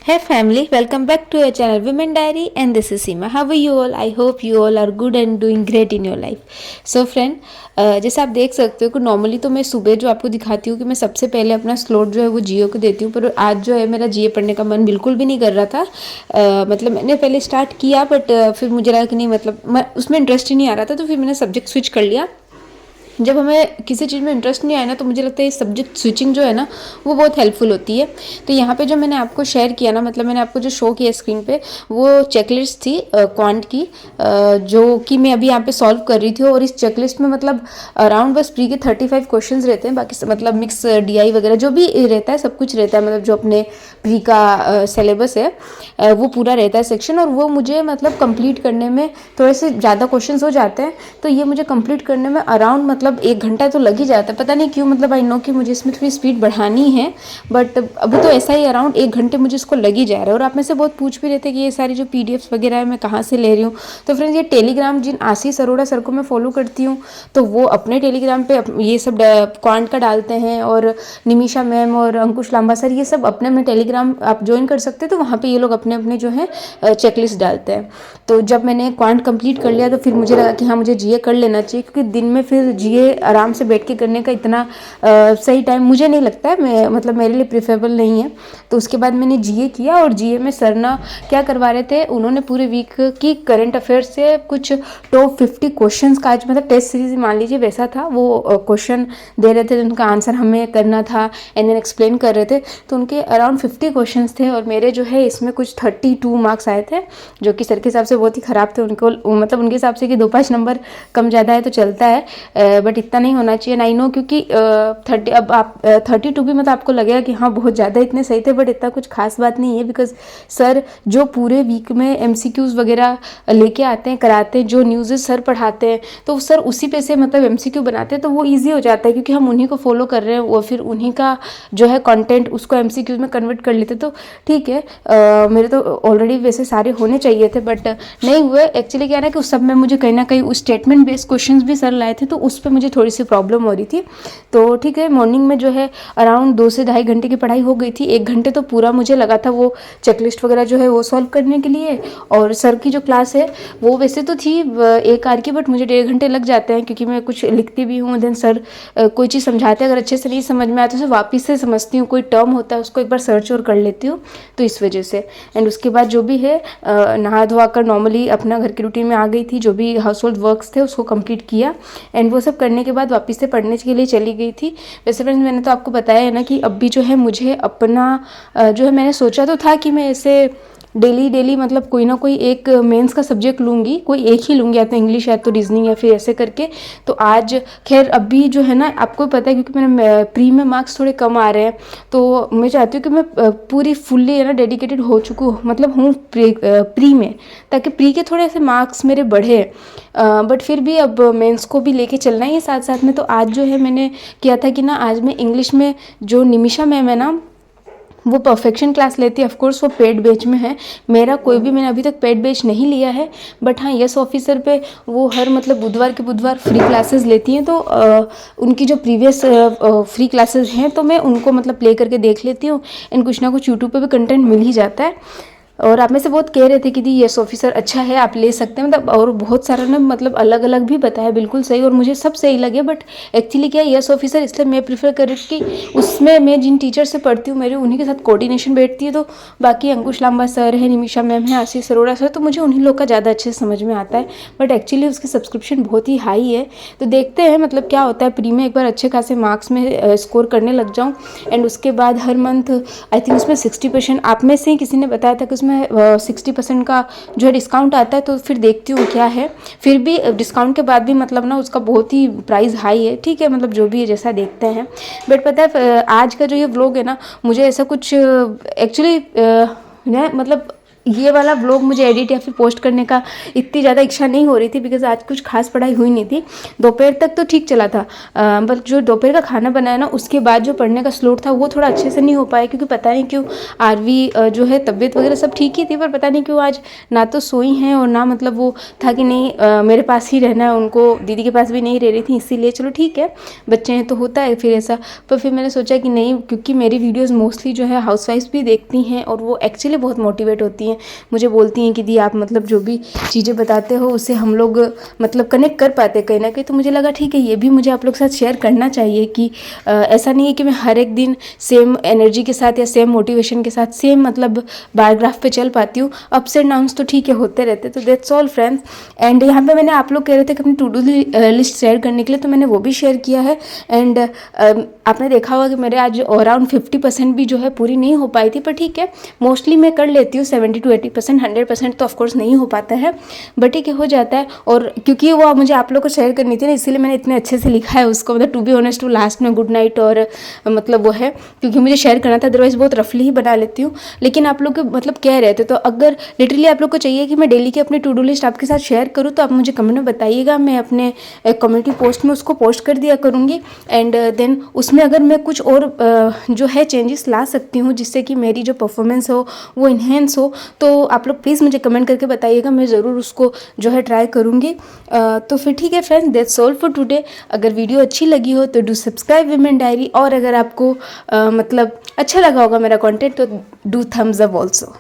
Hey family, welcome back to your channel Women Diary and this is Seema. How are you all? I hope you all are good and doing great in your life. So friend, जैसे आप देख सकते हो कि normally तो मैं सुबह जो आपको दिखाती हूँ कि मैं सबसे पहले अपना स्लॉट जो है वो जियो को देती हूँ, पर आज जो है मेरा जियो पढ़ने का मन बिल्कुल भी नहीं कर रहा था। मतलब मैंने पहले स्टार्ट किया बट फिर मुझे लगा कि नहीं, मतलब मैं उसमें इंटरेस्ट ही नहीं आ रहा था, तो फिर मैंने सब्जेक्ट स्विच कर लिया। जब हमें किसी चीज़ में इंटरेस्ट नहीं आया ना, तो मुझे लगता है ये सब्जेक्ट स्विचिंग जो है ना वो बहुत हेल्पफुल होती है। तो यहाँ पे जो मैंने आपको शेयर किया ना, मतलब मैंने आपको जो शो किया स्क्रीन पे, वो चेकलिस्ट थी क्वांट की, जो कि मैं अभी यहाँ पे सॉल्व कर रही थी। और इस चेकलिस्ट में मतलब अराउंड बस प्री के 35 क्वेश्चन रहते हैं, बाकी मतलब मिक्स DI वगैरह जो भी रहता है सब कुछ रहता है। मतलब जो अपने प्री का सिलेबस है वो पूरा रहता है सेक्शन, और वो मुझे मतलब कंप्लीट करने में थोड़े से ज़्यादा क्वेश्चन हो जाते हैं, तो ये मुझे कंप्लीट करने में अराउंड मतलब 1 घंटा तो लग ही जाता है। पता नहीं क्यों, मतलब आई नो कि मुझे इसमें थोड़ी स्पीड बढ़ानी है, बट अभी तो ऐसा ही अराउंड 1 घंटे मुझे इसको लग ही जा रहा है। और आप में से बहुत पूछ भी रहे थे कि ये सारी जो PDFs वगैरह है मैं कहाँ से ले रही हूँ। तो फ्रेंड्स, ये टेलीग्राम जिन आशीष अरोड़ा सर को मैं फॉलो करती हूँ, तो वो अपने टेलीग्राम पे ये सब क्वांट का डालते हैं, और निमिषा मैम और अंकुश लांबा सर ये सब अपने अपने टेलीग्राम आप ज्वाइन कर सकते हैं। तो वहाँ पे ये लोग अपने अपने जो है चेकलिस्ट डालते हैं। तो जब मैंने क्वांट कंप्लीट कर लिया तो फिर मुझे लगा कि हाँ, मुझे GA कर लेना चाहिए, क्योंकि दिन में फिर GA आराम से बैठ के करने का इतना सही टाइम मुझे नहीं लगता है, मैं मतलब मेरे लिए प्रेफरेबल नहीं है। तो उसके बाद मैंने GA किया, और GA में सर ना क्या करवा रहे थे, उन्होंने पूरे वीक की करंट अफेयर्स से कुछ टॉप 50 क्वेश्चंस का, आज मतलब टेस्ट सीरीज मान लीजिए वैसा था, वो क्वेश्चन दे रहे थे जिनका आंसर हमें करना था एंड देन एक्सप्लेन कर रहे थे। तो उनके अराउंड 50 क्वेश्चन थे, और मेरे जो है इसमें कुछ 32 मार्क्स आए थे, जो कि सर के हिसाब से बहुत ही ख़राब थे। उनको मतलब उनके हिसाब से कि 2-5 नंबर कम ज़्यादा है तो चलता है, बट इतना नहीं होना चाहिए। आई नो, क्योंकि 30, अब आप 32 भी मतलब आपको लगेगा कि हाँ बहुत ज़्यादा इतने सही थे, बट इतना कुछ खास बात नहीं है, बिकॉज सर जो पूरे वीक में MCQs वगैरह लेके आते हैं, कराते हैं, जो न्यूज़ सर पढ़ाते हैं, तो सर उसी पे से मतलब MCQ बनाते हैं, तो वो ईजी हो जाता है, क्योंकि हम उन्हीं को फॉलो कर रहे हैं, वो फिर उन्हीं का जो है कंटेंट उसको MCQs में कन्वर्ट कर लेते। तो ठीक है, मेरे तो ऑलरेडी वैसे सारे होने चाहिए थे, बट नहीं हुए। एक्चुअली क्या है ना कि उस सब में मुझे कहीं ना कहीं उस स्टेटमेंट बेस्ड क्वेश्चंस भी सर लाए थे, तो उस पर मुझे थोड़ी सी प्रॉब्लम हो रही थी। तो ठीक है, मॉर्निंग में जो है अराउंड 2 से ढाई घंटे की पढ़ाई हो गई थी। 1 घंटे तो पूरा मुझे लगा था वो चेकलिस्ट वगैरह जो है वो सॉल्व करने के लिए। और सर की जो क्लास है वो वैसे तो थी 1 आवर की, बट मुझे 1.5 घंटे लग जाते हैं, क्योंकि मैं कुछ लिखती भी हूँ। देन सर कोई चीज़ समझाते हैं, अगर अच्छे से नहीं समझ में आता तो वापस से समझती हूँ, कोई टर्म होता है उसको एक बार सर्च और कर लेती हूँ, तो इस वजह से। एंड उसके बाद जो भी है नहा धोआ कर नॉर्मली अपना घर की रूटीन में आ गई थी, जो भी हाउस होल्ड वर्क्स थे उसको कंप्लीट किया, एंड वो सब करने के बाद वापस से पढ़ने के लिए चली गई थी। वैसे फ्रेंड्स, मैंने तो आपको बताया है ना कि अब भी जो है मुझे अपना जो है, मैंने सोचा तो था कि मैं ऐसे डेली मतलब कोई ना कोई एक मेंस का सब्जेक्ट लूँगी, कोई एक ही लूँगी, या तो इंग्लिश या तो रीजनिंग या फिर ऐसे करके। तो आज खैर अभी जो है ना, आपको पता है क्योंकि मेरे प्री में मार्क्स थोड़े कम आ रहे हैं, तो मैं चाहती हूँ कि मैं पूरी फुल्ली है ना डेडिकेटेड हो चुकी हूँ, मतलब हूँ प्री में, ताकि प्री के थोड़े ऐसे मार्क्स मेरे बढ़े। बट फिर भी अब मेंस को भी लेके चलना ही है साथ साथ में। तो आज जो है मैंने किया था कि ना, आज मैं इंग्लिश में जो निमिषा मैम है ना, वो परफेक्शन क्लास लेती है। ऑफकोर्स वो पेड बैच में है, मेरा कोई भी, मैंने अभी तक पेड बैच नहीं लिया है, बट हाँ यस ऑफिसर पे वो हर मतलब बुधवार के बुधवार फ्री क्लासेस लेती हैं। तो उनकी जो प्रीवियस फ्री क्लासेस हैं तो मैं उनको मतलब प्ले करके देख लेती हूँ, एंड कुछ ना कुछ यूट्यूब पे भी कंटेंट मिल ही जाता है। और आप में से बहुत कह रहे थे कि दी यस ऑफिसर अच्छा है, आप ले सकते हैं, मतलब और बहुत सारा ने मतलब अलग अलग भी बताया, बिल्कुल सही, और मुझे सब सही लगे। बट एक्चुअली क्या है, यस ऑफिसर इसलिए मैं प्रीफर कर रही थी कि उसमें मैं जिन टीचर से पढ़ती हूँ मेरे उन्हीं के साथ कोऑर्डिनेशन बैठती है। तो बाकी अंकुश लांबा सर है, निमिषा मैम है, आशीष अरोड़ा सर, तो मुझे उन्हीं लोग का ज़्यादा अच्छे से समझ में आता है। बट एक्चुअली उसकी सब्सक्रिप्शन बहुत ही हाई है, तो देखते हैं मतलब क्या होता है। प्री में एक बार अच्छे खासे मार्क्स में स्कोर करने लग जाऊँ, एंड उसके बाद हर मंथ आई थिंक उसमें 60%, आप में से ही किसी ने बताया था कि उसमें 60% का जो है डिस्काउंट आता है। तो फिर देखती हूँ क्या है, फिर भी डिस्काउंट के बाद भी मतलब ना उसका बहुत ही प्राइस हाई है। ठीक है, मतलब जो भी है जैसा देखते हैं। बट पता है आज का जो ये व्लॉग है ना, मुझे ऐसा कुछ एक्चुअली मतलब ये वाला व्लॉग मुझे एडिट या फिर पोस्ट करने का इतनी ज़्यादा इच्छा नहीं हो रही थी, बिकॉज आज कुछ खास पढ़ाई हुई नहीं थी। दोपहर तक तो ठीक चला था, बट जो दोपहर का खाना बनाया ना उसके बाद जो पढ़ने का स्लोट था वो थोड़ा अच्छे से नहीं हो पाया, क्योंकि पता नहीं क्यों आरवी जो है तबीयत वगैरह सब ठीक ही थी, पर पता नहीं क्यों आज ना तो सोई हैं और ना मतलब वो था कि नहीं मेरे पास ही रहना है, उनको दीदी के पास भी नहीं रह रही थी, इसीलिए चलो ठीक है, बच्चे हैं तो होता है फिर ऐसा। पर फिर मैंने सोचा कि नहीं, क्योंकि मेरी वीडियोज़ मोस्टली जो है हाउसवाइफ्स भी देखती हैं और वो एक्चुअली बहुत मोटिवेट होती हैं, मुझे बोलती हैं कि दी आप मतलब जो भी चीज़ें बताते हो उससे हम लोग मतलब कनेक्ट कर पाते कहीं ना कहीं। तो मुझे लगा ठीक है, ये भी मुझे आप लोग के साथ शेयर करना चाहिए कि ऐसा नहीं है कि मैं हर एक दिन सेम एनर्जी के साथ या सेम मोटिवेशन के साथ सेम मतलब बायोग्राफ पे चल पाती हूँ। अप्स एंड डाउन्स तो ठीक है, होते रहते। तो दैट्स ऑल फ्रेंड्स। एंड यहाँ पे मैंने आप लोग कह रहे थे कि अपनी टू डू लिस्ट शेयर करने के लिए, तो मैंने वो भी शेयर किया है। एंड आपने देखा होगा कि मेरे आज अराउंड 50% भी जो है पूरी नहीं हो पाई थी, पर ठीक है, मोस्टली मैं कर लेती हूँ 70 to 80%। 100% तो ऑफकोर्स नहीं हो पाता है, बट ठीक है, हो जाता है। और क्योंकि वो मुझे आप लोग को शेयर करनी थी ना, इसीलिए मैंने इतने अच्छे से लिखा है उसको, मतलब टू बी ऑनेस्ट वो लास्ट में गुड नाइट और मतलब वो है क्योंकि मुझे शेयर करना था, अदरवाइज बहुत रफली ही बना लेती हूँ। लेकिन आप लोग मतलब कह रहे थे, तो अगर लिटरली आप लोग को चाहिए कि मैं डेली की अपनी टू डू लिस्ट आपके साथ शेयर करूँ तो आप मुझे कमेंट में बताइएगा, मैं अपने कम्युनिटी पोस्ट में उसको पोस्ट कर दिया करूँगी। एंड देन उसमें अगर मैं कुछ और जो है चेंजेस ला सकती हूँ जिससे कि मेरी जो परफॉर्मेंस हो वो इन्हेंस हो, तो आप लोग प्लीज़ मुझे कमेंट करके बताइएगा, मैं ज़रूर उसको जो है ट्राई करूँगी। तो फिर ठीक है friends, that's all for today. अगर वीडियो अच्छी लगी हो तो डू सब्सक्राइब विमेन डायरी, और अगर आपको मतलब अच्छा लगा होगा मेरा कंटेंट तो डू थम्स अप ऑल्सो।